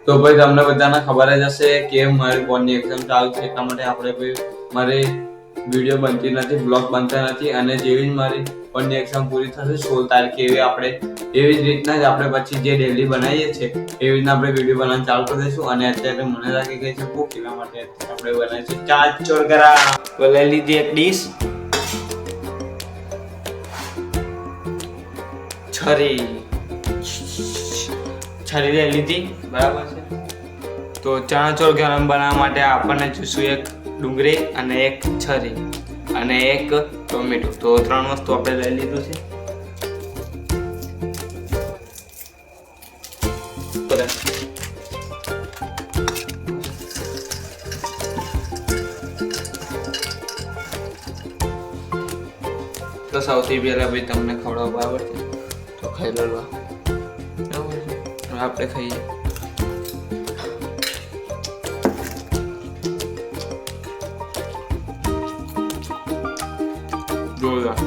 તો ભાઈ તમને બધાને ખબર જ હશે કે મારી બોર્ડની એક્ઝામ ચાલુ છે, એટલા માટે આપણે ભાઈ મારે વિડીયો બનતી નથી, બ્લોગ બનતા નથી. અને જેવી જ મારી બોર્ડની એક્ઝામ પૂરી થશે 16 તારીખે એવી જ રીતના જ આપણે પછી જે ડેલી બનાવીએ છીએ એવી રીતના આપણે વિડીયો બનાવવાનું ચાલુ કરી દઈશું. અને અત્યારે મને લાગી ગઈ છે ભૂખ, એટલા માટે આપણે બનાવીશું ચાટ ચોરગરા. તો લઈ લીધી એક ડીશ, છરી લઈ લીધી, બરાબર છે. તો ચણા ચોર ગરમ બનાવવા માટે આપણને જોઈશું એક ડુંગળી અને એક છરી અને એક ટોમેટો. તો 3 વસ્તુ આપણે લઈ લીધું છે. તો સૌથી પહેલા ભાઈ તમને ખવડાવવા બરાબર છે, તો ખાઈ લો બરાબર છે. આપણે ખાઈએ. જોરદાર.